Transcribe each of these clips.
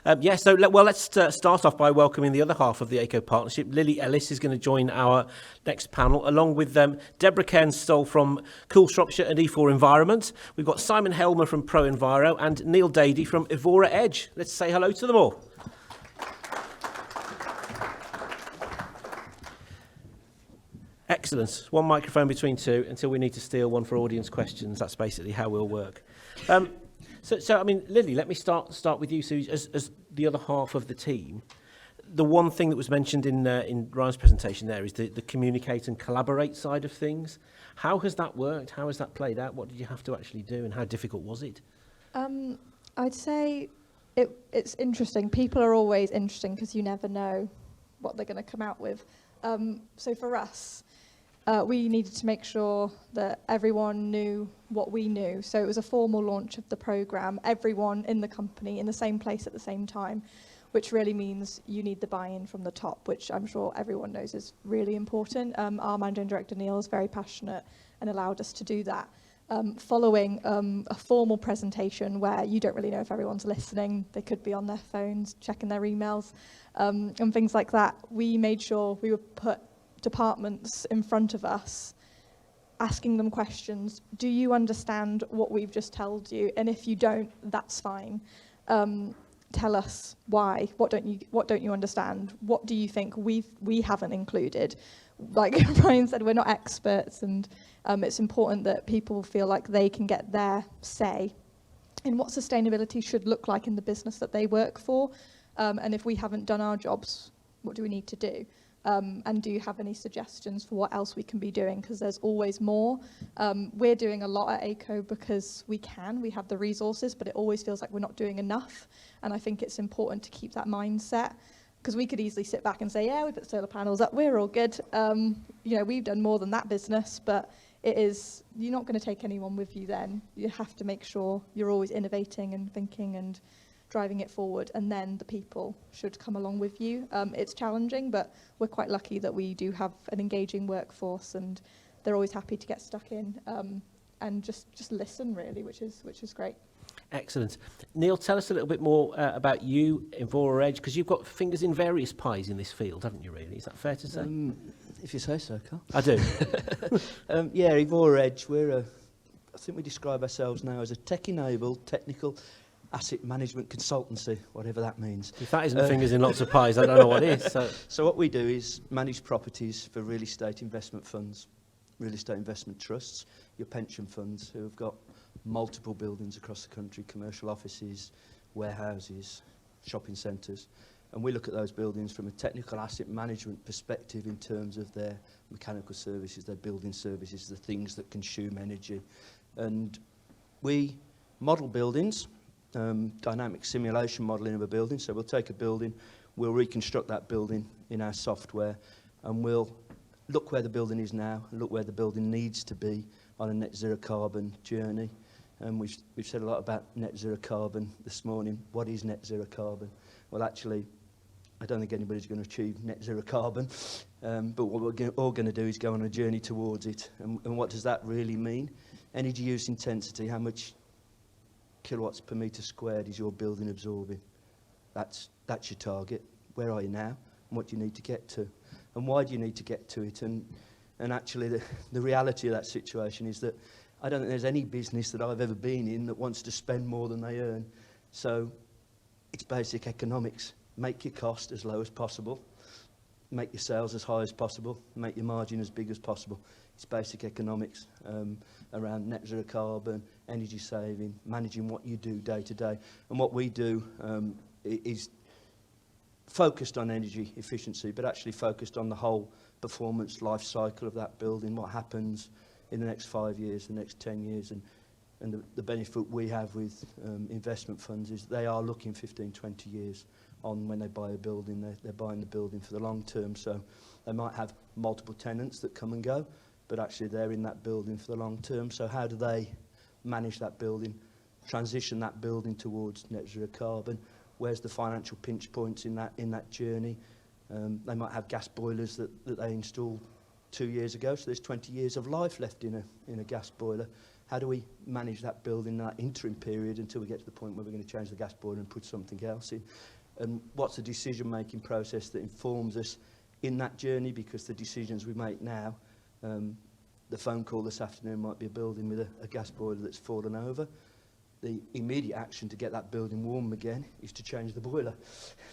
Let's start off by welcoming the other half of the Aico partnership. Lily Ellis is going to join our next panel, along with Deborah Cairns-Stoll from Cool Shropshire and E4 Environment. We've got Simon Helmer from Pro Enviro and Neil Dady from Evora Edge. Let's say hello to them all. Excellent. One microphone between two until we need to steal one for audience questions. That's basically how we'll work. Lily, let me start with you. So, as the other half of the team, the one thing that was mentioned in Ryan's presentation there is the communicate and collaborate side of things. How has that worked? How has that played out? What did you have to actually do, and how difficult was it? I'd say it's interesting. People are always interesting because you never know what they're going to come out with. So for us, we needed to make sure that everyone knew what we knew. So it was a formal launch of the programme, everyone in the company in the same place at the same time, which really means you need the buy-in from the top, which I'm sure everyone knows is really important. Our managing director, Neil, is very passionate and allowed us to do that. Following a formal presentation where you don't really know if everyone's listening, they could be on their phones, checking their emails, and things like that, we made sure we would put departments in front of us, asking them questions. Do you understand what we've just told you? And if you don't, that's fine. Tell us why. What don't you understand? What do you think we haven't included? Like Brian said, we're not experts, and it's important that people feel like they can get their say in what sustainability should look like in the business that they work for. And if we haven't done our jobs, what do we need to do? And do you have any suggestions for what else we can be doing? Because there's always more. We're doing a lot at Aico because we have the resources, but it always feels like we're not doing enough. And I think it's important to keep that mindset, because we could easily sit back and say, yeah, we put solar panels up, we're all good. We've done more than that business, but you're not going to take anyone with you then. You have to make sure you're always innovating and thinking and driving it forward, and then the people should come along with you. It's challenging, but we're quite lucky that we do have an engaging workforce, and they're always happy to get stuck in and just listen, really, which is great. Excellent. Neil, tell us a little bit more about you, Evora Edge, because you've got fingers in various pies in this field, haven't you, really? Is that fair to say? If you say so, Carl. I do. Evora Edge, I think we describe ourselves now as a tech-enabled, technical asset management consultancy, whatever that means. If that isn't fingers in lots of pies, I don't know what is. So what we do is manage properties for real estate investment funds, real estate investment trusts, your pension funds who have got multiple buildings across the country, commercial offices, warehouses, shopping centres. And we look at those buildings from a technical asset management perspective in terms of their mechanical services, their building services, the things that consume energy. And we model buildings, dynamic simulation modelling of a building. So we'll take a building, we'll reconstruct that building in our software, and we'll look where the building is now, look where the building needs to be on a net zero carbon journey. And we've said a lot about net zero carbon this morning. What is net zero carbon? Well, actually, I don't think anybody's going to achieve net zero carbon, but what we're all going to do is go on a journey towards it. And what does that really mean? Energy use intensity, how much kilowatts per metre squared is your building absorbing? That's your target. Where are you now? And what do you need to get to? And why do you need to get to it? And actually the reality of that situation is that I don't think there's any business that I've ever been in that wants to spend more than they earn. So it's basic economics. Make your cost as low as possible. Make your sales as high as possible. Make your margin as big as possible. It's basic economics around net zero carbon, energy saving, managing what you do day to day. And what we do is focused on energy efficiency, but actually focused on the whole performance life cycle of that building, what happens in the next 5 years, the next 10 years. And the benefit we have with investment funds is they are looking 15, 20 years on when they buy a building. They're buying the building for the long term. So they might have multiple tenants that come and go, but actually they're in that building for the long term. So how do they manage that building, transition that building towards net zero carbon? Where's the financial pinch points in that journey? They might have gas boilers that they installed 2 years ago, so there's 20 years of life left in a gas boiler. how do we manage that building, that interim period, until we get to the point where we're going to change the gas boiler and put something else in? And what's the decision-making process that informs us in that journey? Because the decisions we make now, the phone call this afternoon might be a building with a gas boiler that's fallen over. The immediate action to get that building warm again is to change the boiler.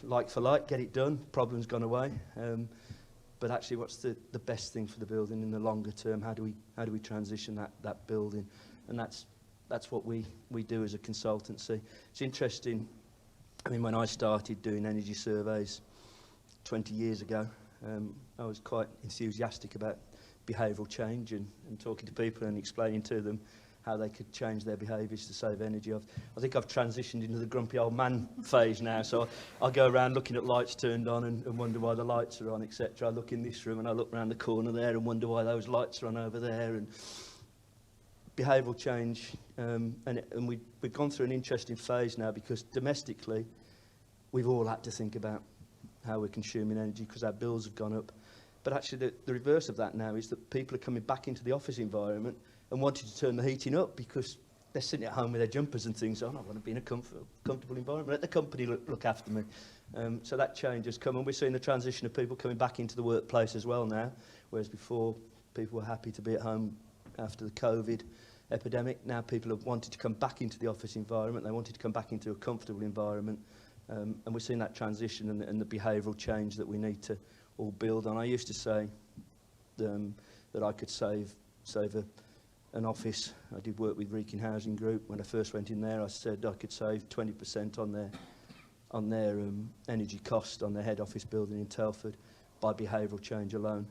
Like for like, get it done, problem's gone away. But actually, what's the best thing for the building in the longer term? How do we transition that building? And that's what we do as a consultancy. It's interesting. I mean, when I started doing energy surveys 20 years ago, I was quite enthusiastic about behavioural change and talking to people and explaining to them how they could change their behaviours to save energy. I think I've transitioned into the grumpy old man phase now, so I go around looking at lights turned on and wonder why the lights are on, etc. I look in this room and I look around the corner there and wonder why those lights are on over there. And behavioural change, and we've gone through an interesting phase now, because domestically we've all had to think about how we're consuming energy because our bills have gone up. But actually the reverse of that now is that people are coming back into the office environment and wanting to turn the heating up because they're sitting at home with their jumpers and things on. I want to be in a comfortable environment. Let the company look after me. So that change has come, and we're seeing the transition of people coming back into the workplace as well now, whereas before people were happy to be at home after the COVID epidemic. Now people have wanted to come back into the office environment. They wanted to come back into a comfortable environment. And we're seeing that transition and the behavioural change that we need to all build on. I used to say that I could save an office. I did work with Wrekin Housing Group. When I first went in there, I said I could save 20% on their energy cost on their head office building in Telford by behavioural change alone.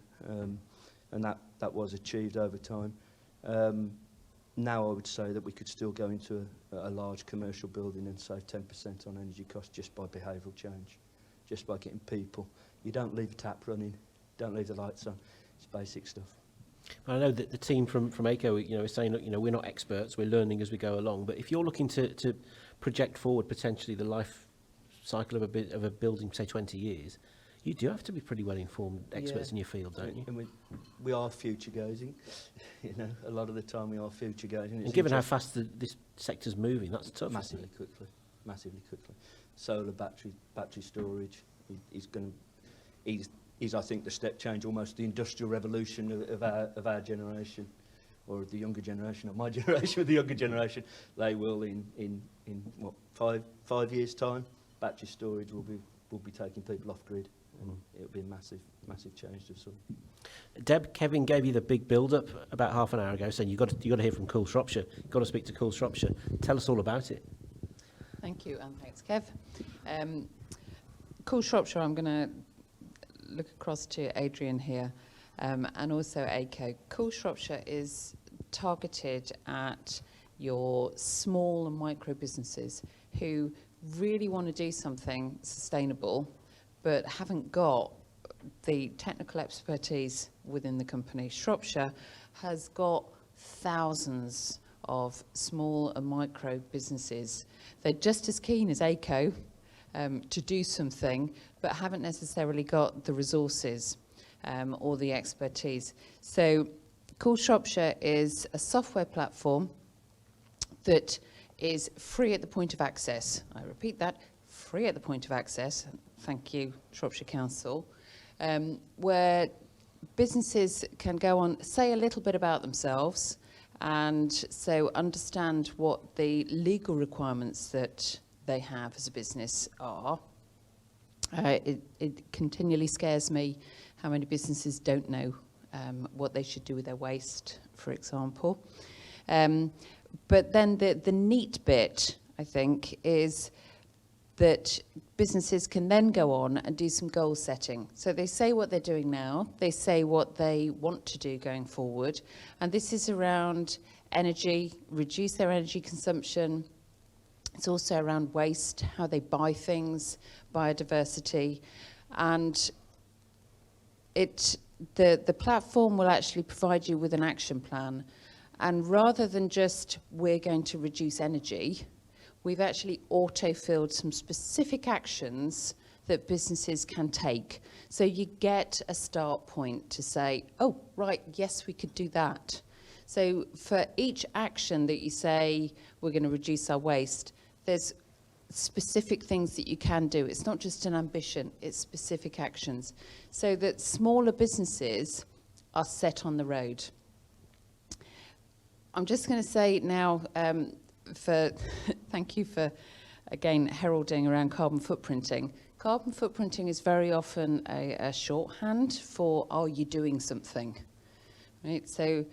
And that was achieved over time. Now I would say that we could still go into a large commercial building and save 10% on energy costs just by behavioural change, just by getting people. You don't leave a tap running, don't leave the lights on. It's basic stuff. Well, I know that the team from Aico, is saying, look, we're not experts, we're learning as we go along. But if you're looking to project forward potentially the life cycle of a building, say 20 years, you do have to be pretty well informed experts in your field, don't you? And we are future gazing. A lot of the time we are future gazing. And given how fast this sector's moving, that's tough. Massively quickly. Solar battery storage is I think the step change, almost the industrial revolution of our generation, or the younger generation, not my generation, but the younger generation. They will in what, 5 years time, battery storage will be taking people off grid. And it'll be a massive change to some. Deb, Kevin gave you the big build-up about half an hour ago, saying you've got to hear from Cool Shropshire. You've got to speak to Cool Shropshire. Tell us all about it. Thank you, and thanks, Kev. Cool Shropshire, I'm going to look across to Adrian here, and also Aico. Cool Shropshire is targeted at your small and micro businesses who really want to do something sustainable, but haven't got the technical expertise within the company. Shropshire has got thousands of small and micro businesses. They're just as keen as Aico to do something, but haven't necessarily got the resources or the expertise. So Cool Shropshire is a software platform that is free at the point of access. I repeat that, free at the point of access. Thank you, Shropshire Council, where businesses can go on, say a little bit about themselves, and so understand what the legal requirements that they have as a business are. It continually scares me how many businesses don't know what they should do with their waste, for example. But then the neat bit, I think, is that businesses can then go on and do some goal setting. So they say what they're doing now, they say what they want to do going forward, and this is around energy, reduce their energy consumption. It's also around waste, how they buy things, biodiversity, and the platform will actually provide you with an action plan. And rather than just, we're going to reduce energy, we've actually auto-filled some specific actions that businesses can take. So you get a start point to say, oh, right, yes, we could do that. So for each action that you say we're going to reduce our waste, there's specific things that you can do. It's not just an ambition, it's specific actions. So that smaller businesses are set on the road. I'm just going to say now, thank you for, again, heralding around carbon footprinting. Carbon footprinting is very often a shorthand for, are you doing something? Right? So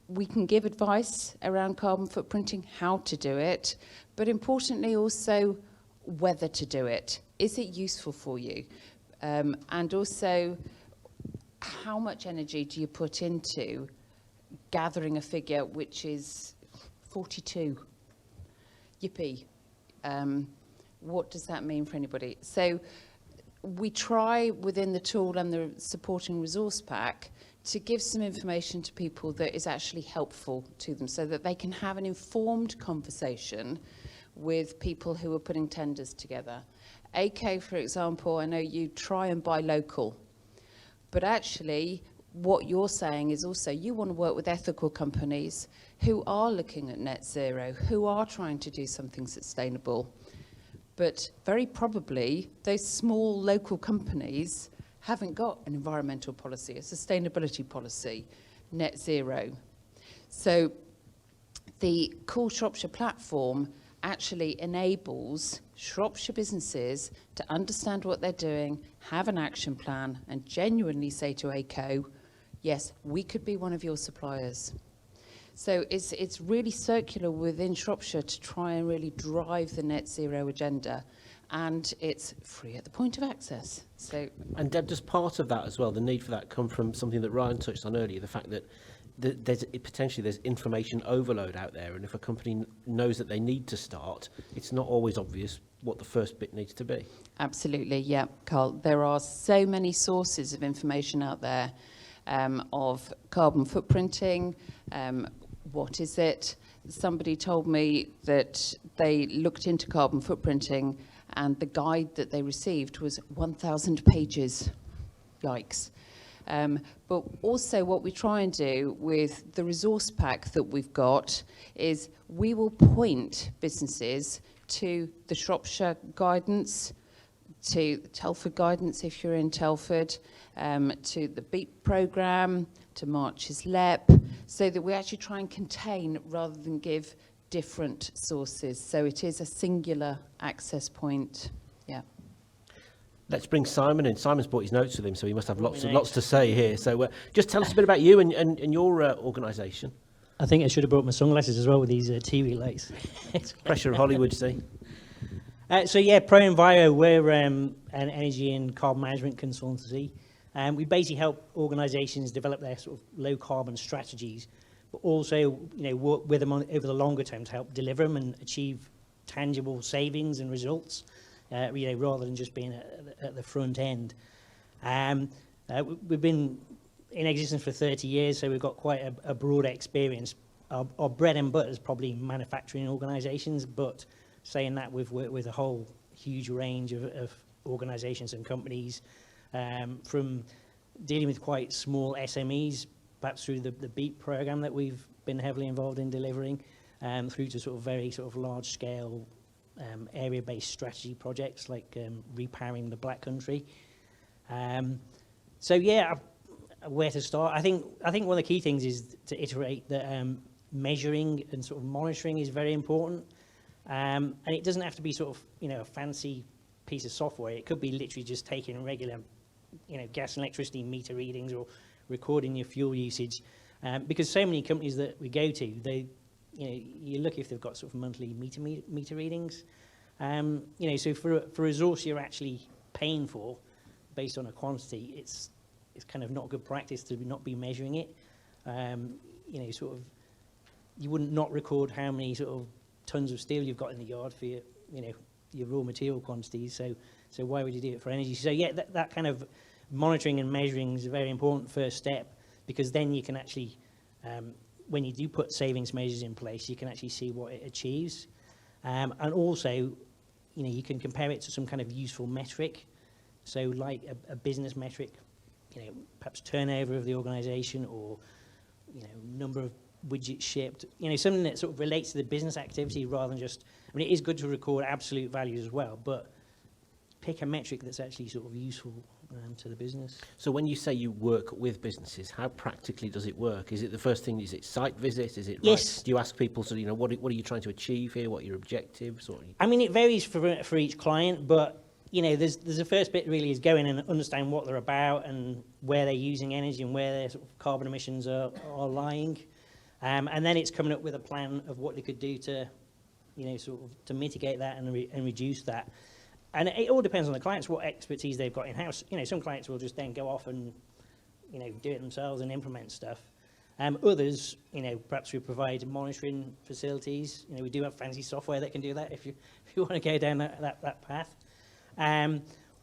we can give advice around carbon footprinting, how to do it, but importantly also whether to do it. Is it useful for you? And also, how much energy do you put into gathering a figure which is 42? Yippee. What does that mean for anybody? So we try within the tool and the supporting resource pack to give some information to people that is actually helpful to them so that they can have an informed conversation with people who are putting tenders together. Aico, for example, I know you try and buy local, but actually what you're saying is also you want to work with ethical companies who are looking at net zero, who are trying to do something sustainable. But very probably those small local companies haven't got an environmental policy, a sustainability policy, net zero. So the Cool Shropshire platform actually enables Shropshire businesses to understand what they're doing, have an action plan, and genuinely say to Aico, yes, we could be one of your suppliers. So it's really circular within Shropshire to try and really drive the net zero agenda. And it's free at the point of access. So, And Deb, does part of that as well, the need for that, come from something that Ryan touched on earlier, the fact that potentially there's information overload out there, and if a company knows that they need to start, it's not always obvious what the first bit needs to be. absolutely, yeah, Carl. There are so many sources of information out there of carbon footprinting. What is it? Somebody told me that they looked into carbon footprinting and the guide that they received was 1,000 pages. Yikes. But also what we try and do with the resource pack that we've got is we will point businesses to the Shropshire guidance, to Telford guidance if you're in Telford, to the BEAT programme, to March's LEP, so that we actually try and contain rather than give different sources. So it is a singular access point. Yeah. Let's bring Simon in. Simon's brought his notes with him, so he must have lots to say here. So just tell us a bit about you and your organisation. I think I should have brought my sunglasses as well with these TV lights. Pressure of Hollywood, see. So yeah, Pro Enviro, we're an energy and carbon management consultancy. We basically help organisations develop their sort of low carbon strategies, but also work with them over the longer term to help deliver them and achieve tangible savings and results, rather than just being at the front end. We've been in existence for 30 years, so we've got quite a broad experience. Our bread and butter is probably manufacturing organisations, but saying that, we've worked with a whole huge range of organisations and companies, from dealing with quite small SMEs, perhaps through the BEAT programme that we've been heavily involved in delivering, through to sort of very sort of large-scale area-based strategy projects like repowering the Black Country. So yeah, where to start? I think one of the key things is to iterate that measuring and sort of monitoring is very important, and it doesn't have to be sort of a fancy piece of software. It could be literally just taking regular gas and electricity meter readings or recording your fuel usage, because so many companies that we go to, they you look if they've got sort of monthly meter readings. So for a resource you're actually paying for based on a quantity, it's kind of not good practice to not be measuring it. Sort of you wouldn't not record how many sort of tons of steel you've got in the yard for your your raw material quantities. So why would you do it for energy? So yeah, that kind of monitoring and measuring is a very important first step, because then you can actually, when you do put savings measures in place, you can actually see what it achieves. And also, you can compare it to some kind of useful metric. So like a business metric, perhaps turnover of the organisation, or number of widgets shipped, something that sort of relates to the business activity rather than just, I mean, it is good to record absolute values as well, but pick a metric that's actually sort of useful to the business. So when you say you work with businesses, how practically does it work? Is it the first thing, is it site visit? Is it Yes. Do you ask people, so, what are you trying to achieve here? What are your objectives? I mean, it varies for each client, but there's the first bit really is go in and understand what they're about and where they're using energy and where their sort of carbon emissions are lying. And then it's coming up with a plan of what they could do to, sort of to mitigate that and reduce that. And it all depends on the clients, what expertise they've got in-house. Some clients will just then go off and, do it themselves and implement stuff. Others, perhaps we provide monitoring facilities. We do have fancy software that can do that if you want to go down that path.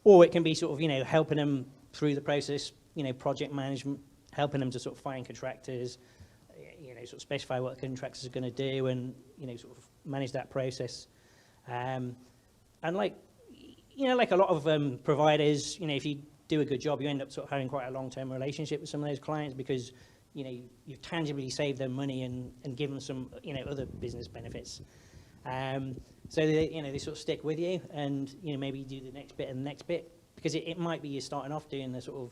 Or it can be sort of, helping them through the process, project management, helping them to sort of find contractors, sort of specify what the contractors are going to do and, sort of manage that process. And like a lot of providers, if you do a good job, you end up sort of having quite a long-term relationship with some of those clients because, you've tangibly saved them money and given them some, other business benefits. So they sort of stick with you and, maybe you do the next bit and the next bit because it might be you're starting off doing the sort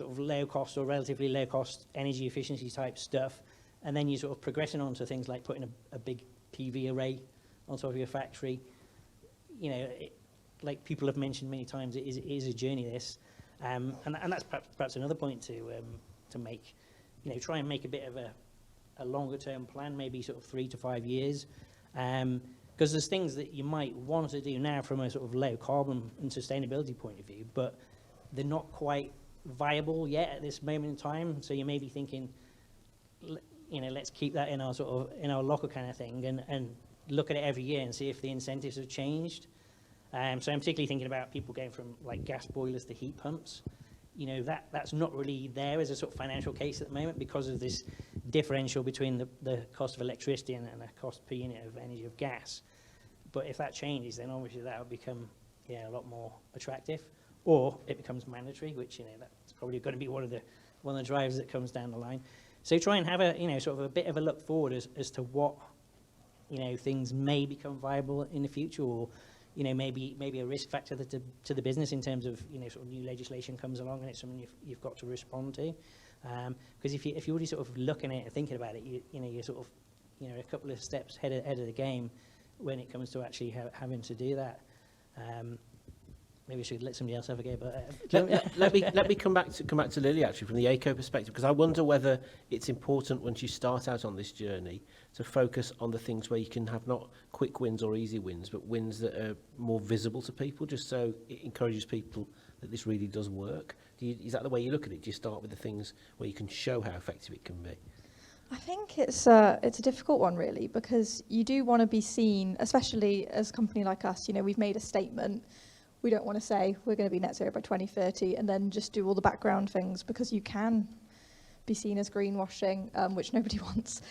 of low cost or relatively low cost energy efficiency type stuff. And then you're sort of progressing on to things like putting a big PV array on top of your factory. Like people have mentioned many times, it is a journey, this. And that's perhaps another point to make. Try and make a bit of a longer term plan, maybe sort of 3 to 5 years. Because there's things that you might want to do now from a sort of low carbon and sustainability point of view, but they're not quite viable yet at this moment in time. So you may be thinking, let's keep that in our locker kind of thing and look at it every year and see if the incentives have changed. So I'm particularly thinking about people going from like gas boilers to heat pumps. That's not really there as a sort of financial case at the moment because of this differential between the cost of electricity and the cost per unit of energy of gas. But if that changes, then obviously that will become a lot more attractive, or it becomes mandatory, which that's probably going to be one of the drivers that comes down the line. So try and have a sort of a bit of a look forward as to what things may become viable in the future, or maybe a risk factor to the business in terms of sort of new legislation comes along and it's something you've got to respond to. Because if you're already sort of looking at it and thinking about it, you're sort of a couple of steps ahead of the game when it comes to actually having to do that. Maybe I should let somebody else have a go. But let me come back to Lily actually from the Aico perspective, because I wonder whether it's important once you start out on this journey to focus on the things where you can have not quick wins or easy wins, but wins that are more visible to people, just so it encourages people that this really does work. Is that the way you look at it? Do you start with the things where you can show how effective it can be? I think it's a difficult one really, because you do want to be seen, especially as a company like us. We've made a statement. We don't want to say we're going to be net zero by 2030 and then just do all the background things, because you can be seen as greenwashing, which nobody wants.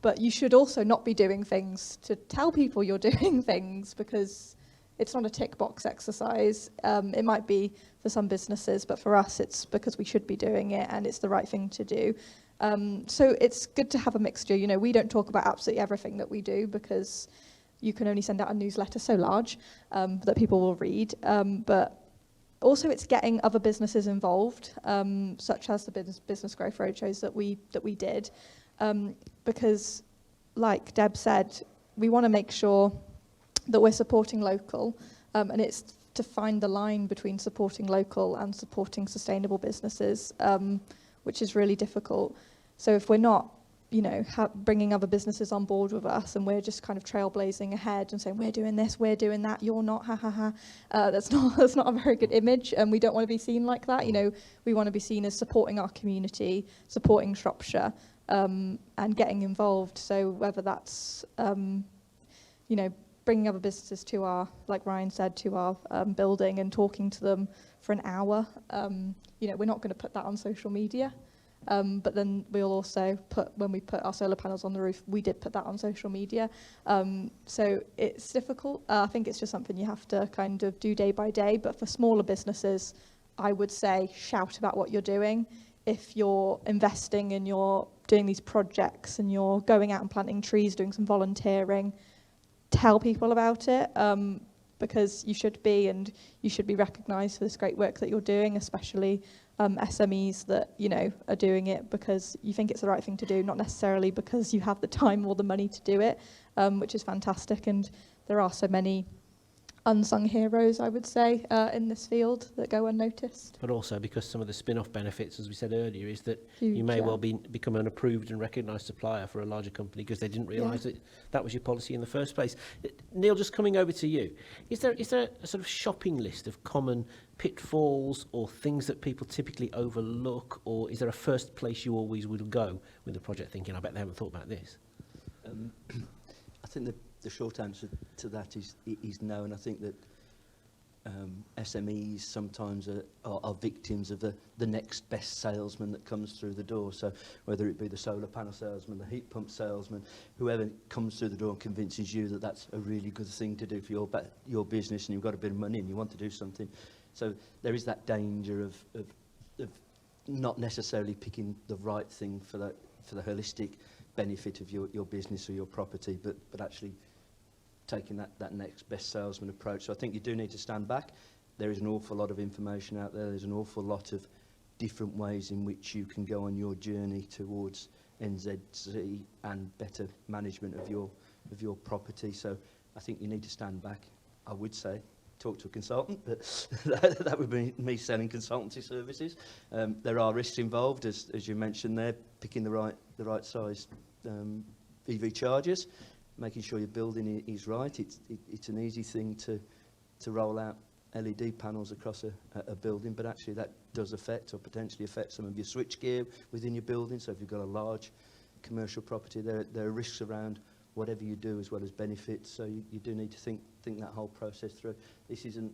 But you should also not be doing things to tell people you're doing things, because it's not a tick box exercise. It might be for some businesses, but for us it's because we should be doing it and it's the right thing to do. So it's good to have a mixture. We don't talk about absolutely everything that we do, because you can only send out a newsletter so large that people will read. But also it's getting other businesses involved, such as the business growth roadshows that we did. Because like Deb said, we want to make sure that we're supporting local, and it's to find the line between supporting local and supporting sustainable businesses, which is really difficult. So if we're not bringing other businesses on board with us and we're just kind of trailblazing ahead and saying we're doing this, we're doing that, you're not, ha ha ha, that's not a very good image, and we don't want to be seen like that. We want to be seen as supporting our community, supporting Shropshire, and getting involved. So whether that's bringing other businesses to our, like Ryan said, to our building and talking to them for an hour. We're not going to put that on social media. But then we'll also when we put our solar panels on the roof, we did put that on social media. So it's difficult. I think it's just something you have to kind of do day by day. But for smaller businesses, I would say shout about what you're doing. if you're investing and you're doing these projects and you're going out and planting trees, doing some volunteering, tell people about it, because you should be, and you should be recognised for this great work that you're doing, especially SMEs that, you know, are doing it because you think it's the right thing to do, not necessarily because you have the time or the money to do it, which is fantastic. And there are so many unsung heroes, I would say, in this field that go unnoticed. But also because some of the spin-off benefits, as we said earlier, is that Huge, you may yeah. well become an approved and recognised supplier for a larger company because they didn't realise that that was your policy in the first place. Neil, just coming over to you, is there a sort of shopping list of common pitfalls or things that people typically overlook, or is there a first place you always would go with a project thinking, I bet they haven't thought about this? I think the short answer to that is no, and I think that SMEs sometimes are victims of the next best salesman that comes through the door. So whether it be the solar panel salesman, the heat pump salesman, whoever comes through the door and convinces you that that's a really good thing to do for your business, and you've got a bit of money and you want to do something. So there is that danger of not necessarily picking the right thing for the holistic benefit of your business or your property, but actually taking that next best salesman approach. So I think you do need to stand back. There is an awful lot of information out there. There's an awful lot of different ways in which you can go on your journey towards NZC and better management of your property. So I think you need to stand back. I would say talk to a consultant, but that would be me selling consultancy services. There are risks involved, as you mentioned there, picking the right size EV chargers, making sure your building is right. It's an easy thing to roll out LED panels across a building, but actually that does affect or potentially affect some of your switchgear within your building. So if you've got a large commercial property, there are risks around whatever you do as well as benefits. So you do need to think that whole process through. This isn't,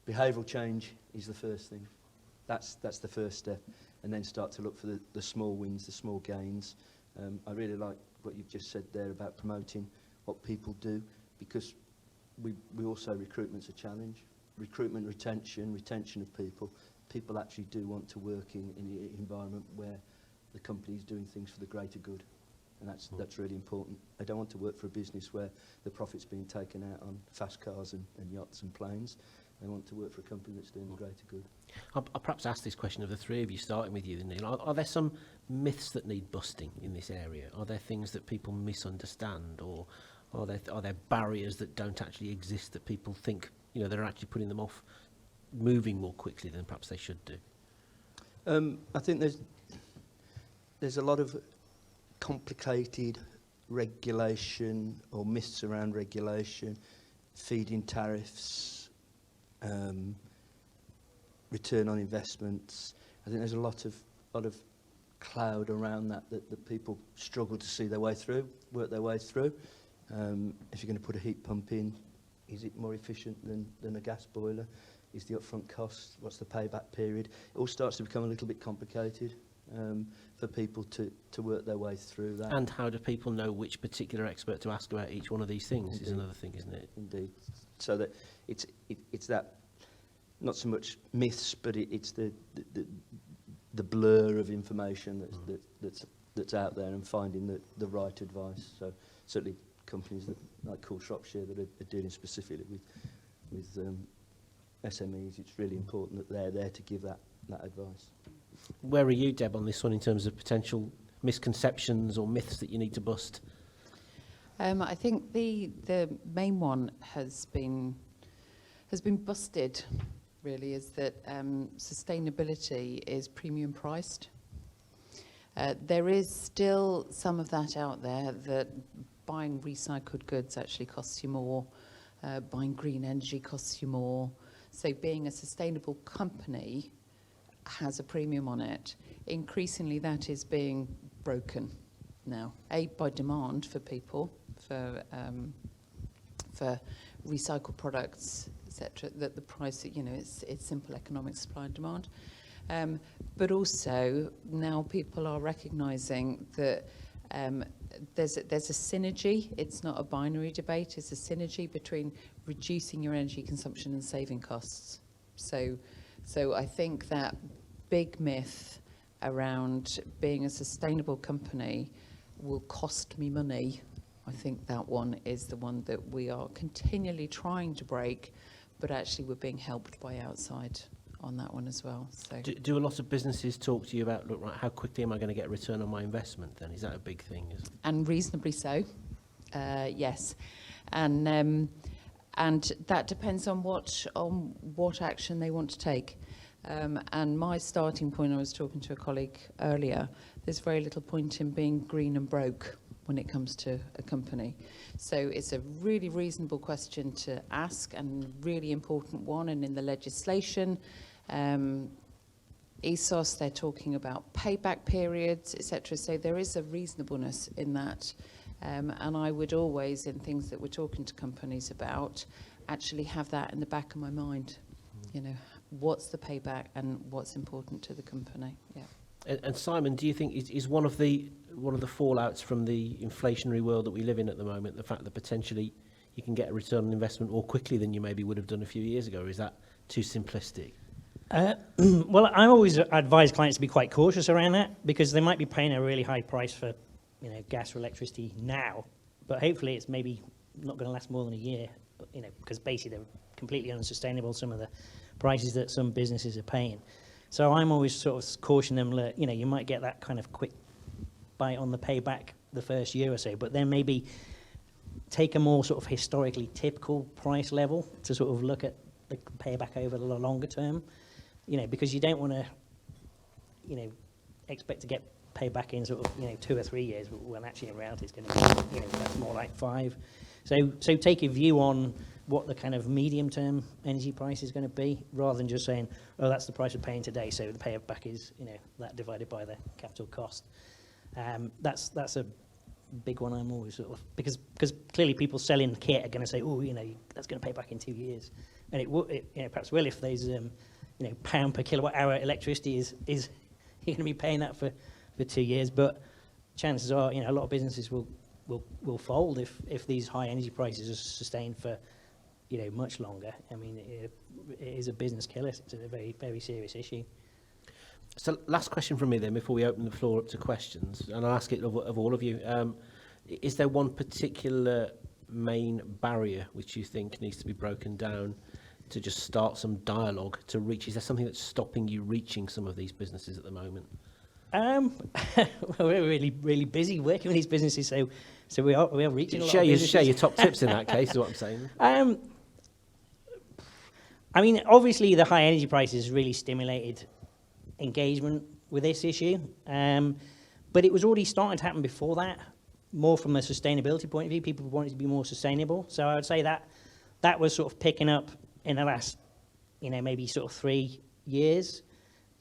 behavioural change is the first thing. That's the first step, and then start to look for the small wins, the small gains. I really like what you've just said there about promoting what people do, because we also, recruitment's a challenge. Recruitment, retention of people. People actually do want to work in an environment where the company is doing things for the greater good, and that's really important. They don't want to work for a business where the profit's being taken out on fast cars and yachts and planes. They want to work for a company that's doing the greater good. I'll perhaps ask this question of the three of you, starting with you, Neil. Are there some myths that need busting in this area? Are there things that people misunderstand, or are there barriers that don't actually exist that people think, they're actually putting them off moving more quickly than perhaps they should do? I think there's a lot of complicated regulation or myths around regulation, feed-in tariffs, return on investments. I think there's a lot of cloud around that people struggle to see their way through, work their way through. If you're going to put a heat pump in, is it more efficient than a gas boiler? Is the upfront cost? What's the payback period? It all starts to become a little bit complicated for people to work their way through that. And how do people know which particular expert to ask about each one of these things? Indeed. Is another thing, isn't it? Indeed. So that it's that, not so much myths, but it's the blur of information that's out there, and finding the right advice. So certainly companies like Cool Shropshire that are dealing specifically with SMEs, it's really important that they're there to give that advice. Where are you, Deb, on this one in terms of potential misconceptions or myths that you need to bust? I think the main one has been busted, really, is that sustainability is premium priced. There is still some of that out there, that buying recycled goods actually costs you more, buying green energy costs you more. So being a sustainable company has a premium on it. Increasingly that is being broken now, by demand for people, for recycled products, etc. That the price, it's simple economic supply and demand. But also now people are recognising that there's a synergy. It's not a binary debate. It's a synergy between reducing your energy consumption and saving costs. So I think that big myth around being a sustainable company will cost me money. I think that one is the one that we are continually trying to break, but actually we're being helped by outside on that one as well. So Do a lot of businesses talk to you about, look, right, how quickly am I going to get a return on my investment then? Is that a big thing? and reasonably so, yes, and that depends on what action they want to take. And my starting point, I was talking to a colleague earlier, there's very little point in being green and broke when it comes to a company. So it's a really reasonable question to ask and really important one. And in the legislation, ESOS, they're talking about payback periods, etc. So there is a reasonableness in that. And I would always, in things that we're talking to companies about, actually have that in the back of my mind. You know, what's the payback and what's important to the company? Yeah. And Simon, do you think is one of the fallouts from the inflationary world that we live in at the moment, the fact that potentially you can get a return on investment more quickly than you maybe would have done a few years ago? Or is that too simplistic? Well, I always advise clients to be quite cautious around that, because they might be paying a really high price for, you know, gas or electricity now, but hopefully it's maybe not going to last more than a year, you know, because basically they're completely unsustainable, some of the prices that some businesses are paying. So I'm always sort of caution them, you know, you might get that kind of quick bite on the payback the first year or so, but then maybe take a more sort of historically typical price level to sort of look at the payback over the longer term, you know, because you don't want to, you know, expect to get payback in sort of, you know, 2 or 3 years, when actually in reality it's going to be, you know, that's more like 5. So take a view on what the kind of medium-term energy price is going to be, rather than just saying, oh, that's the price we're paying today, so the payback is, you know, that divided by the capital cost. That's a big one. I'm always sort of, because clearly people selling the kit are going to say, oh, you know, that's going to pay back in 2 years, and it you know, perhaps will if there's you know, pound per kilowatt hour electricity is you're going to be paying that for 2 years, but chances are, you know, a lot of businesses will fold if these high energy prices are sustained for, you know, much longer. I mean, it is a business killer. It's a very, very serious issue. So last question from me then, before we open the floor up to questions, and I'll ask it of all of you. Is there one particular main barrier which you think needs to be broken down to just start some dialogue to reach? Is there something that's stopping you reaching some of these businesses at the moment? Well, we're really, really busy working with these businesses, so we are reaching a lot of Share businesses. your top tips in that case, is what I'm saying. I mean, obviously the high energy prices really stimulated engagement with this issue, but it was already starting to happen before that, more from a sustainability point of view. People wanted to be more sustainable, so I would say that was sort of picking up in the last, you know, maybe sort of 3 years,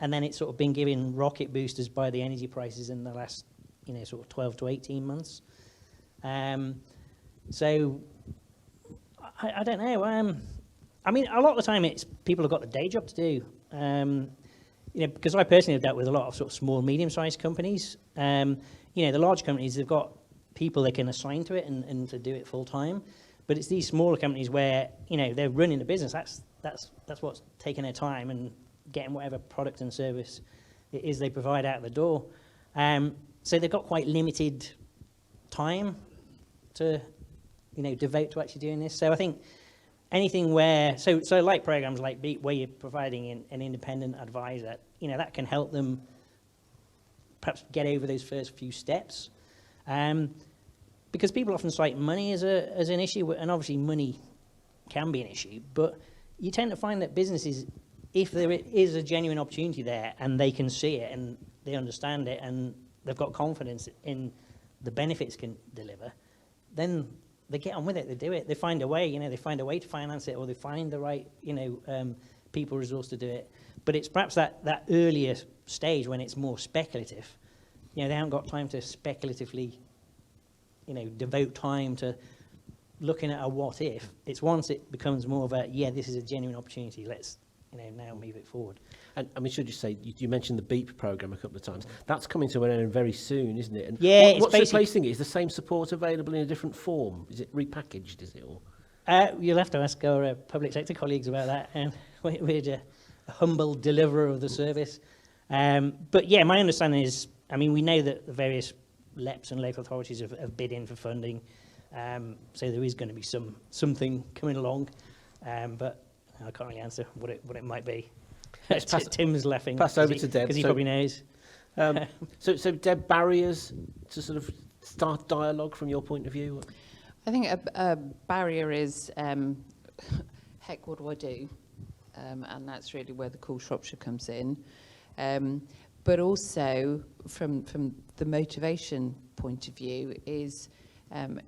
and then it's sort of been given rocket boosters by the energy prices in the last, you know, sort of 12 to 18 months. So I don't know. I mean, a lot of the time it's people have got the day job to do. You know, because I personally have dealt with a lot of sort of small, medium-sized companies. You know, the large companies, they've got people they can assign to it and to do it full time. But it's these smaller companies where, you know, they're running the business. That's what's taking their time and getting whatever product and service it is they provide out the door. So they've got quite limited time to, you know, devote to actually doing this. So I think anything where, so like programs like Beat, where you're providing an independent advisor, you know, that can help them perhaps get over those first few steps. Because people often cite money as an issue, and obviously money can be an issue, but you tend to find that businesses, if there is a genuine opportunity there and they can see it and they understand it and they've got confidence in the benefits can deliver, then they get on with it, they do it, they find a way, you know, they find a way to finance it, or they find the right, you know, people resource to do it. But it's perhaps that earlier stage when it's more speculative. You know, they haven't got time to speculatively, you know, devote time to looking at a what if. It's once it becomes more of a, yeah, this is a genuine opportunity, let's, you know, now move it forward. And I mean, should you say, you mentioned the BEEP programme a couple of times. That's coming to an end very soon, isn't it? And yeah, what's replacing it? Is the same support available in a different form? Is it repackaged, is it? Or? You'll have to ask our public sector colleagues about that. We're a humble deliverer of the service. But yeah, my understanding is, I mean, we know that the various LEPs and local authorities have bid in for funding, so there is going to be something coming along, but I can't really answer what it might be. Tim's laughing. Pass over to Deb. Because he probably knows. So Deb, barriers to sort of start dialogue from your point of view? I think a barrier is, heck, what do I do? And that's really where the Cool Shropshire comes in. But also, from the motivation point of view, is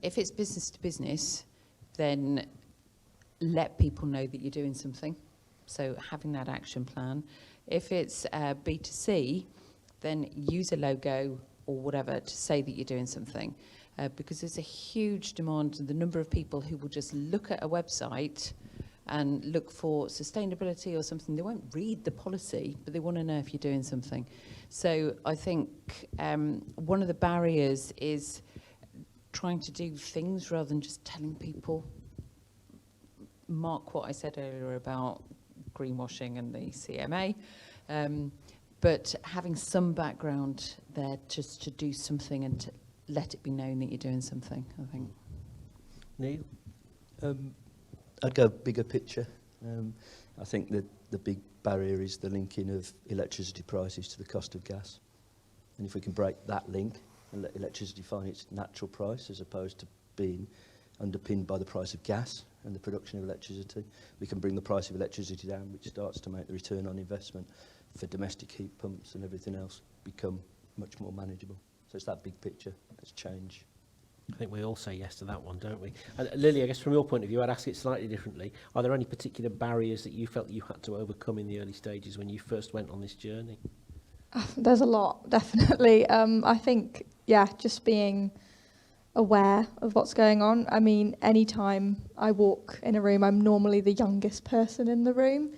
if it's business to business, then let people know that you're doing something. So having that action plan. If it's B2C, then use a logo or whatever to say that you're doing something. Because there's a huge demand, the number of people who will just look at a website and look for sustainability or something. They won't read the policy, but they want to know if you're doing something. So I think one of the barriers is trying to do things rather than just telling people. Mark what I said earlier about greenwashing and the CMA, but having some background there just to do something and to let it be known that you're doing something, I think. Neil? I'd go bigger picture. I think that the big barrier is the linking of electricity prices to the cost of gas. And if we can break that link and let electricity find its natural price as opposed to being underpinned by the price of gas and the production of electricity, we can bring the price of electricity down, which starts to make the return on investment for domestic heat pumps and everything else become much more manageable. So it's that big picture that's change. I think we all say yes to that one, don't we? Lily, I guess from your point of view, I'd ask it slightly differently. Are there any particular barriers that you felt you had to overcome in the early stages when you first went on this journey? There's a lot, definitely. I think, just being aware of what's going on. I mean, anytime I walk in a room, I'm normally the youngest person in the room,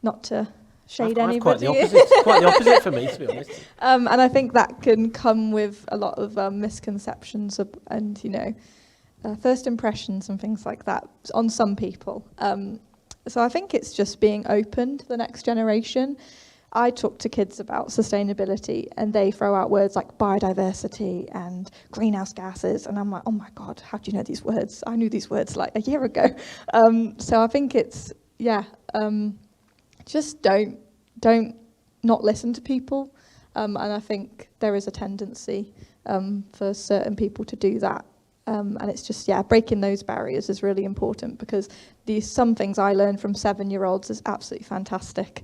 not to shade anybody. Quite the opposite. Quite the opposite for me, to be honest. And I think that can come with a lot of misconceptions and, first impressions and things like that on some people. So I think it's just being open to the next generation. I talk to kids about sustainability and they throw out words like biodiversity and greenhouse gases. And I'm like, oh my God, how do you know these words? I knew these words like a year ago. So I think it's, just don't not listen to people. And I think there is a tendency for certain people to do that. And it's just, breaking those barriers is really important because some things I learned from 7-year-olds is absolutely fantastic.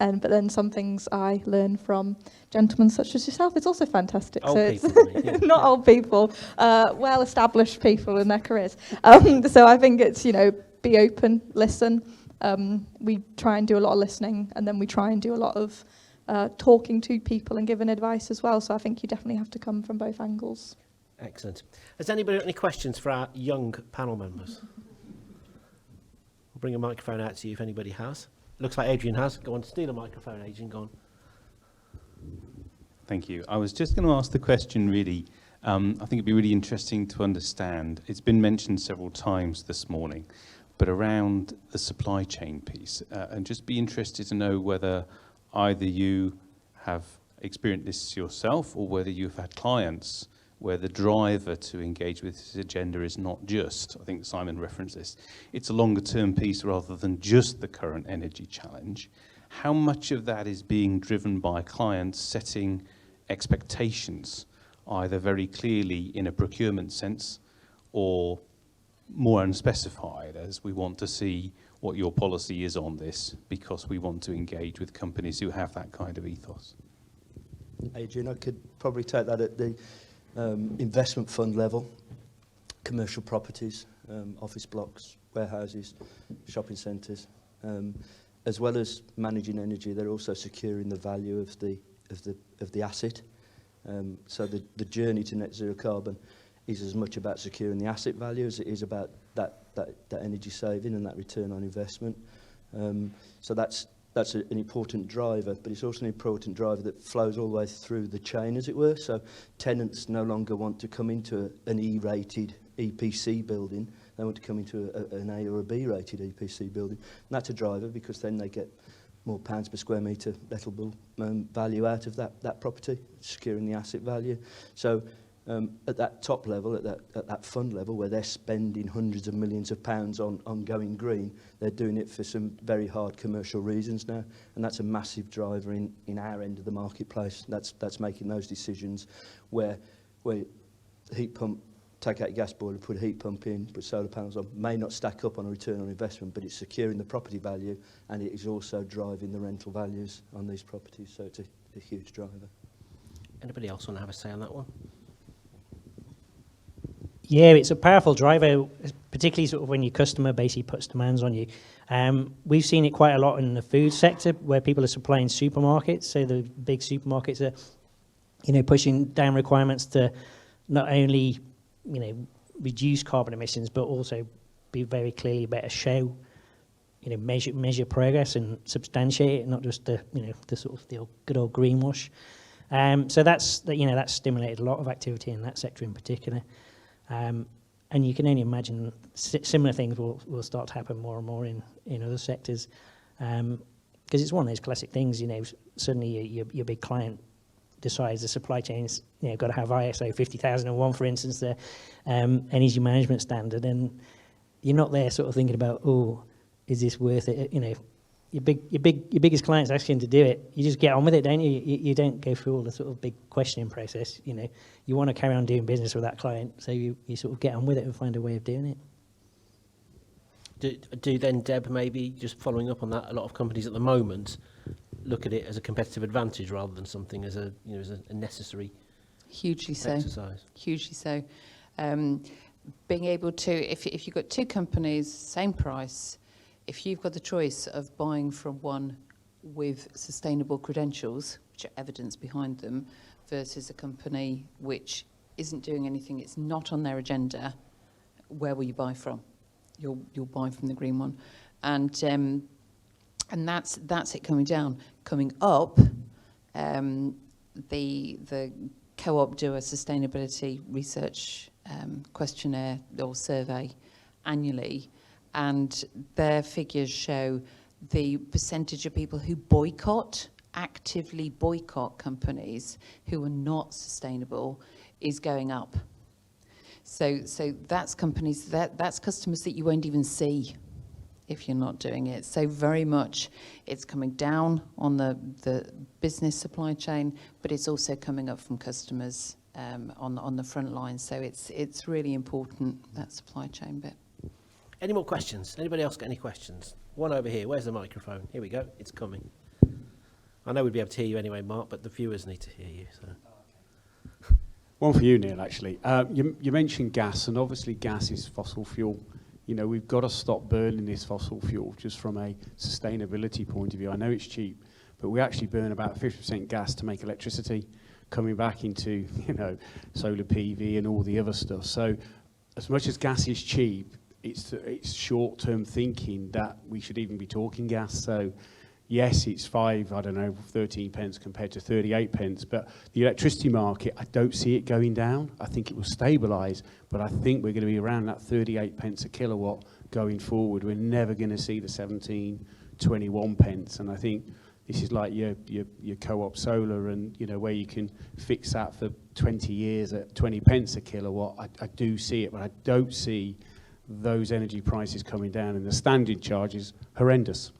But then some things I learn from gentlemen such as yourself, it's also fantastic. Old so people, it's not old people, well-established people in their careers. So I think it's, be open, listen. We try and do a lot of listening, and then we try and do a lot of talking to people and giving advice as well. So I think you definitely have to come from both angles. Excellent. Has anybody got any questions for our young panel members? We'll bring a microphone out to you if anybody has. Looks like Adrian has. Go on, steal a microphone, Adrian, go on. Thank you. I was just going to ask the question really, I think it'd be really interesting to understand, it's been mentioned several times this morning, but around the supply chain piece, and just be interested to know whether either you have experienced this yourself or whether you've had clients where the driver to engage with this agenda is not just, I think Simon referenced this, it's a longer term piece rather than just the current energy challenge. How much of that is being driven by clients setting expectations, either very clearly in a procurement sense or more unspecified, as we want to see what your policy is on this because we want to engage with companies who have that kind of ethos? Adrian, I could probably take that at the investment fund level, commercial properties, office blocks, warehouses, shopping centres, as well as managing energy. They're also securing the value of the asset. So the journey to net zero carbon is as much about securing the asset value as it is about that energy saving and that return on investment. So that's an important driver, but it's also an important driver that flows all the way through the chain, as it were. So tenants no longer want to come into an E-rated EPC building. They want to come into an A or a B-rated EPC building. And that's a driver because then they get more pounds per square metre lettable value out of that property, securing the asset value. So at that top level, at that fund level, where they're spending hundreds of millions of pounds on going green, they're doing it for some very hard commercial reasons now, and that's a massive driver in our end of the marketplace. That's making those decisions where heat pump, take out your gas boiler, put a heat pump in, put solar panels on, may not stack up on a return on investment, but it's securing the property value, and it is also driving the rental values on these properties, so it's a huge driver. Anybody else want to have a say on that one? Yeah, it's a powerful driver, particularly sort of when your customer basically puts demands on you. We've seen it quite a lot in the food sector, where people are supplying supermarkets, so the big supermarkets are, pushing down requirements to not only reduce carbon emissions, but also be very clearly better show, measure progress and substantiate it, not just the sort of the good old greenwash. So that's stimulated a lot of activity in that sector in particular. And you can only imagine similar things will start to happen more and more in other sectors, because it's one of those classic things. Suddenly your big client decides the supply chain's got to have ISO 50001, for instance, the energy management standard, and you're not there sort of thinking about, is this worth it? Your biggest client's asking to do it. You just get on with it, don't you? You don't go through all the sort of big questioning process. You want to carry on doing business with that client, so you sort of get on with it and find a way of doing it. Do then, Deb, maybe just following up on that, a lot of companies at the moment look at it as a competitive advantage rather than something as a necessary Hugely so. exercise. Hugely so. Being able to, if you've got two companies, same price, if you've got the choice of buying from one with sustainable credentials, which are evidence behind them, versus a company which isn't doing anything, it's not on their agenda, where will you buy from? You'll buy from the green one. And that's it coming down. Coming up, the Co-op do a sustainability research questionnaire or survey annually, and their figures show the percentage of people who actively boycott companies who are not sustainable is going up. So that's companies, that's customers that you won't even see if you're not doing it. So very much it's coming down on the business supply chain, but it's also coming up from customers on the front line. So it's really important, that supply chain bit. Any more questions? Anybody else got any questions? One over here. Where's the microphone? Here we go. It's coming. I know we'd be able to hear you anyway, Mark, but the viewers need to hear you. So. One for you, Neil, actually. You mentioned gas, and obviously gas is fossil fuel. We've got to stop burning this fossil fuel just from a sustainability point of view. I know it's cheap, but we actually burn about 50% gas to make electricity, coming back into, solar PV and all the other stuff. So as much as gas is cheap, it's short-term thinking that we should even be talking gas. So yes, it's 13 pence compared to 38 pence, but the electricity market, I don't see it going down. I think it will stabilise, but I think we're going to be around that 38 pence a kilowatt going forward. We're never going to see the 17, 21 pence, and I think this is like your Co-op solar, and where you can fix that for 20 years at 20 pence a kilowatt. I do see it, but I don't see those energy prices coming down, and the standing charge is horrendous.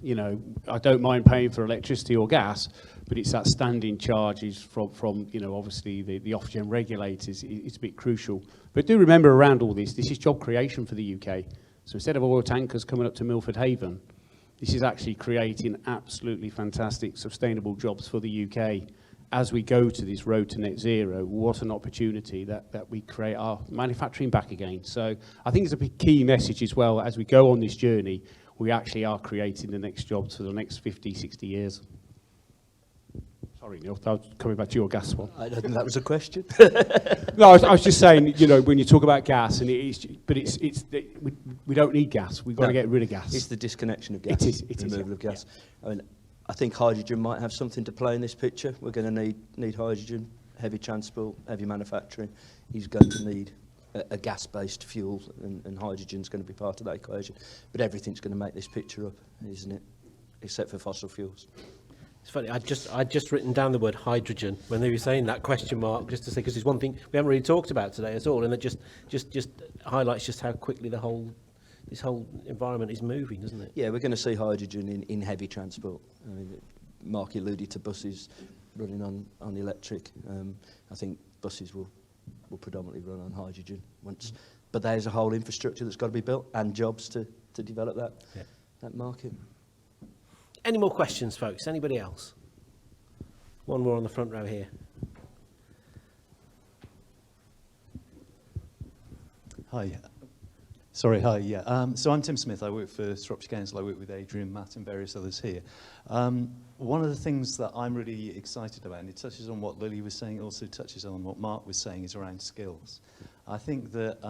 I don't mind paying for electricity or gas, but it's that standing charges from obviously the Ofgem regulators. It's a bit crucial. But do remember, around all this is job creation for the UK. So instead of oil tankers coming up to Milford Haven, this is actually creating absolutely fantastic sustainable jobs for the UK. As we go to this road to net zero, what an opportunity that we create our manufacturing back again. So I think it's a big key message as well. As we go on this journey, we actually are creating the next jobs for the next 50, 60 years. Sorry, Neil, I was coming back to your gas one. I don't think that was a question. No, I was just saying, when you talk about gas, and we don't need gas. We've got to get rid of gas. It's the disconnection of gas. It is, removal of yeah. gas. Yeah. I think hydrogen might have something to play in this picture. We're going to need hydrogen, heavy transport, heavy manufacturing. He's going to need a gas-based fuel, and hydrogen's going to be part of that equation. But everything's going to make this picture up, isn't it? except for fossil fuels. It's funny, I'd just written down the word hydrogen when they were saying that question mark, just to say, because it's one thing we haven't really talked about today at all, and it just highlights just how quickly this whole environment is moving, doesn't it? Yeah, we're going to see hydrogen in heavy transport. I mean, Mark alluded to buses running on electric. I think buses will predominantly run on hydrogen once. But there's a whole infrastructure that's got to be built and jobs to develop that market. Any more questions, folks? Anybody else? One more on the front row here. Hi. Sorry, hi, yeah. So I'm Tim Smith. I work for Shrewsbury Council. I work with Adrian, Matt and various others here. One of the things that I'm really excited about, and it touches on what Lily was saying, also touches on what Mark was saying, is around skills. I think that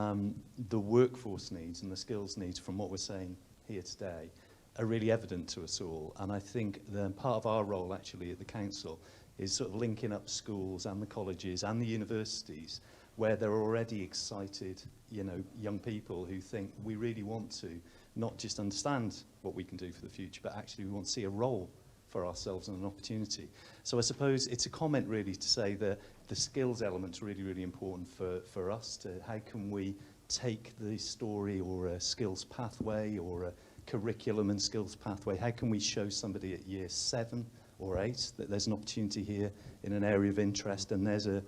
the workforce needs and the skills needs from what we're saying here today are really evident to us all. And I think that part of our role actually at the council is sort of linking up schools and the colleges and the universities where there are already excited, young people who think we really want to not just understand what we can do for the future, but actually we want to see a role for ourselves and an opportunity. So I suppose it's a comment really to say that the skills element's really, really important for us to how can we take the story or a skills pathway or a curriculum and skills pathway, how can we show somebody at year 7 or 8 that there's an opportunity here in an area of interest and there's a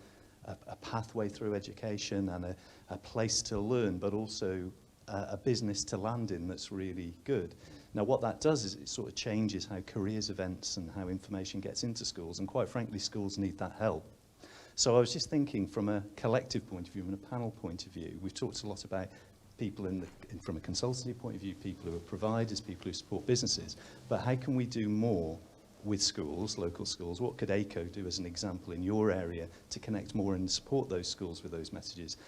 pathway through education and a place to learn, but also a business to land in that's really good. Now what that does is it sort of changes how careers events and how information gets into schools, and quite frankly schools need that help. So I was just thinking from a collective point of view and a panel point of view, we've talked a lot about people from a consultancy point of view, people who are providers, people who support businesses, but how can we do more with schools, local schools? What could AICO do as an example in your area to connect more and support those schools with those messages?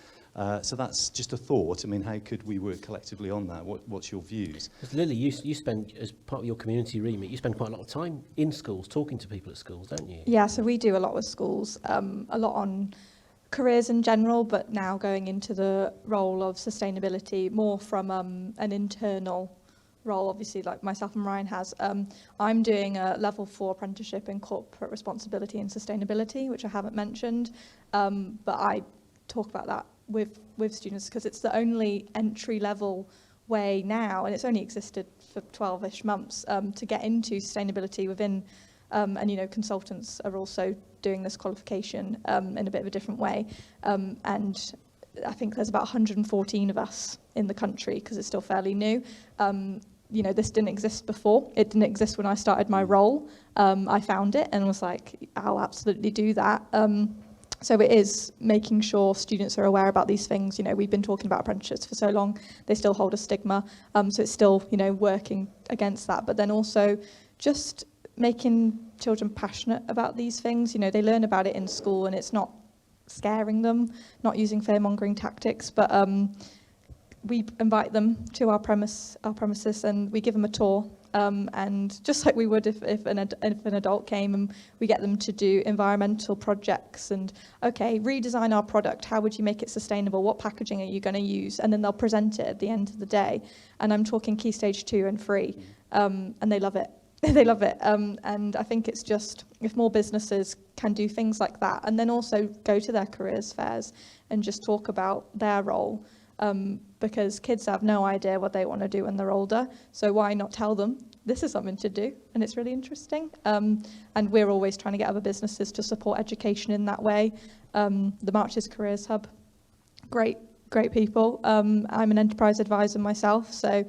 So that's just a thought. I mean, how could we work collectively on that? What's your views? Lily, you spend, as part of your community remit, you spend quite a lot of time in schools, talking to people at schools, don't you? Yeah, so we do a lot with schools, a lot on careers in general, but now going into the role of sustainability more from an internal role, obviously, like myself and Ryan has. I'm doing a level 4 apprenticeship in corporate responsibility and sustainability, which I haven't mentioned, but I talk about that with students because it's the only entry level way now, and it's only existed for 12-ish months, to get into sustainability within, and consultants are also doing this qualification in a bit of a different way, and I think there's about 114 of us in the country because it's still fairly new. This didn't exist before. It didn't exist when I started my role. I found it and was like, I'll absolutely do that. So it is making sure students are aware about these things. We've been talking about apprenticeships for so long. They still hold a stigma. So it's still, working against that. But then also just making children passionate about these things. They learn about it in school and it's not scaring them, not using fear-mongering tactics, but we invite them to our premises and we give them a tour, and just like we would if an adult came, and we get them to do environmental projects and redesign our product. How would you make it sustainable? What packaging are you going to use? And then they'll present it at the end of the day. And I'm talking Key Stage 2 and 3, and they love it. They love it, and I think it's just if more businesses can do things like that, and then also go to their careers fairs and just talk about their role. Because kids have no idea what they want to do when they're older, so why not tell them this is something to do, and it's really interesting. And we're always trying to get other businesses to support education in that way. The Marches Careers Hub, great people. I'm an enterprise advisor myself, so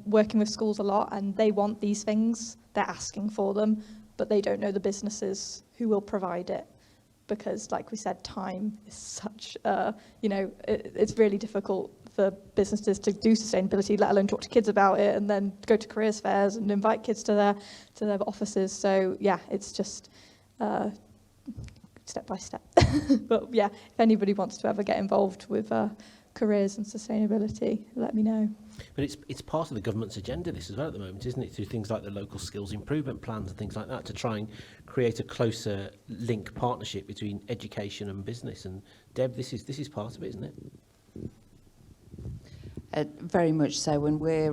working with schools a lot, and they want these things, they're asking for them, but they don't know the businesses who will provide it. Because, like we said, time is such, it's really difficult for businesses to do sustainability, let alone talk to kids about it, and then go to careers fairs and invite kids to their offices. So, yeah, it's just step by step. But, yeah, if anybody wants to ever get involved with careers and sustainability, let me know. But it's part of the government's agenda, this as well, at the moment, isn't it? Through things like the local skills improvement plans and things like that, to try and create a closer link partnership between education and business. And Deb, this is part of it, isn't it? Very much so. When we're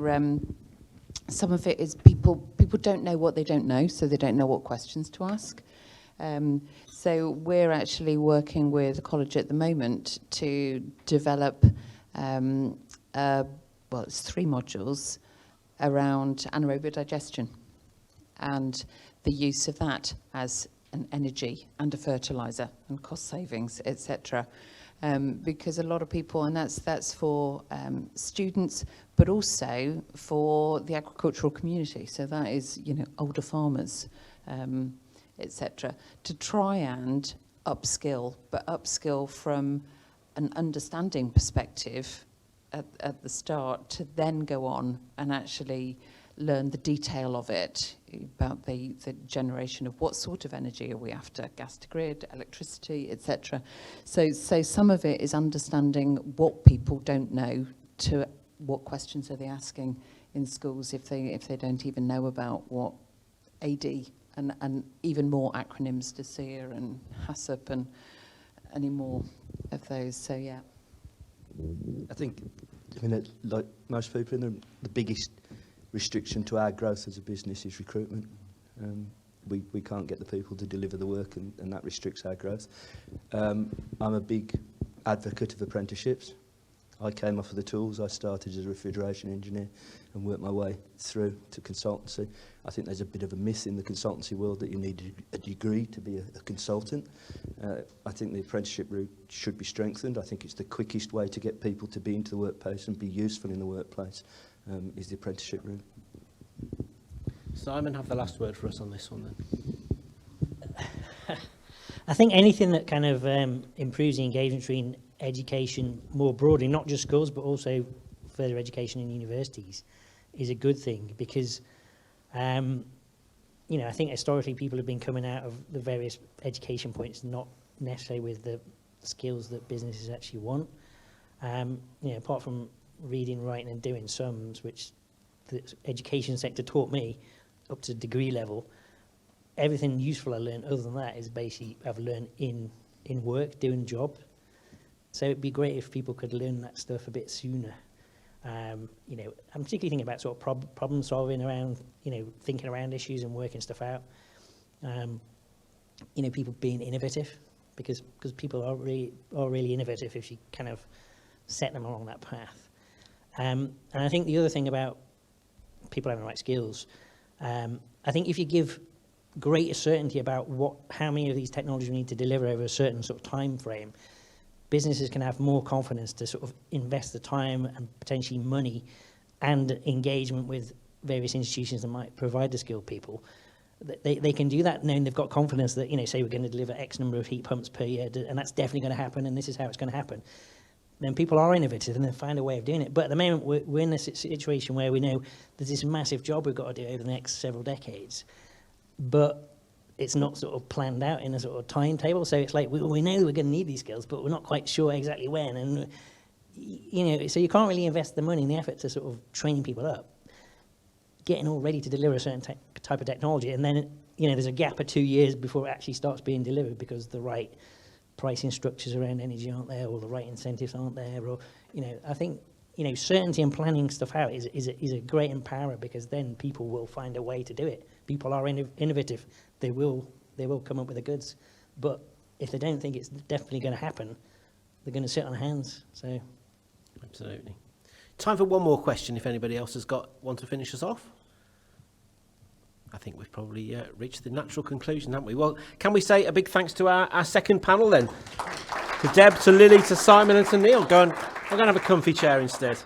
Some of it is people don't know what they don't know, so they don't know what questions to ask. So we're actually working with a college at the moment to develop, it's 3 modules around anaerobic digestion and the use of that as an energy and a fertilizer and cost savings, etc. Because a lot of people, and that's for students, but also for the agricultural community. So that is, older farmers, etc. To try and upskill, but upskill from an understanding perspective at the start, to then go on and actually learn the detail of it, about the generation of what sort of energy are we after, gas to grid, electricity, etc. So some of it is understanding what people don't know, to what questions are they asking in schools if they don't even know about what AD and even more acronyms, DESIR and HACCP and any more of those. So yeah. I think, like most people, the biggest restriction to our growth as a business is recruitment. We can't get the people to deliver the work, and that restricts our growth. I'm a big advocate of apprenticeships. I came off of the tools. I started as a refrigeration engineer and worked my way through to consultancy. I think there's a bit of a myth in the consultancy world that you need a degree to be a consultant. I think the apprenticeship route should be strengthened. I think it's the quickest way to get people to be into the workplace and be useful in the workplace, is the apprenticeship route. Simon, have the last word for us on this one then. I think anything that kind of improves the engagement between education more broadly, not just schools, but also further education in universities, is a good thing, because, I think historically people have been coming out of the various education points not necessarily with the skills that businesses actually want. Apart from reading, writing and doing sums, which the education sector taught me up to degree level, everything useful I learned other than that is basically I've learned in work, doing job. So it'd be great if people could learn that stuff a bit sooner. I'm particularly thinking about sort of problem solving around, thinking around issues and working stuff out. People being innovative, because people are really innovative if you kind of set them along that path. And I think the other thing about people having the right skills, I think if you give greater certainty about how many of these technologies we need to deliver over a certain sort of time frame, businesses can have more confidence to sort of invest the time and potentially money and engagement with various institutions that might provide the skilled people. They can do that knowing they've got confidence that, say we're going to deliver X number of heat pumps per year, and that's definitely going to happen, and this is how it's going to happen. Then people are innovative and they find a way of doing it. But at the moment, we're in a situation where we know there's this massive job we've got to do over the next several decades, but it's not sort of planned out in a sort of timetable. So it's like we know we're going to need these skills, but we're not quite sure exactly when. And so you can't really invest the money and the effort to sort of train people up, getting all ready to deliver a certain type of technology, and then there's a gap of 2 years before it actually starts being delivered because the right pricing structures around energy aren't there, or the right incentives aren't there, or I think certainty and planning stuff out is a great empowerer, because then people will find a way to do it. People are innovative. They will come up with the goods, but if they don't think it's definitely going to happen, they're going to sit on their hands. So, absolutely. Time for one more question. If anybody else has got one to finish us off. I think we've probably reached the natural conclusion, haven't we? Well, can we say a big thanks to our second panel then? To Deb, to Lily, to Simon and to Neil. I'm going to have a comfy chair instead.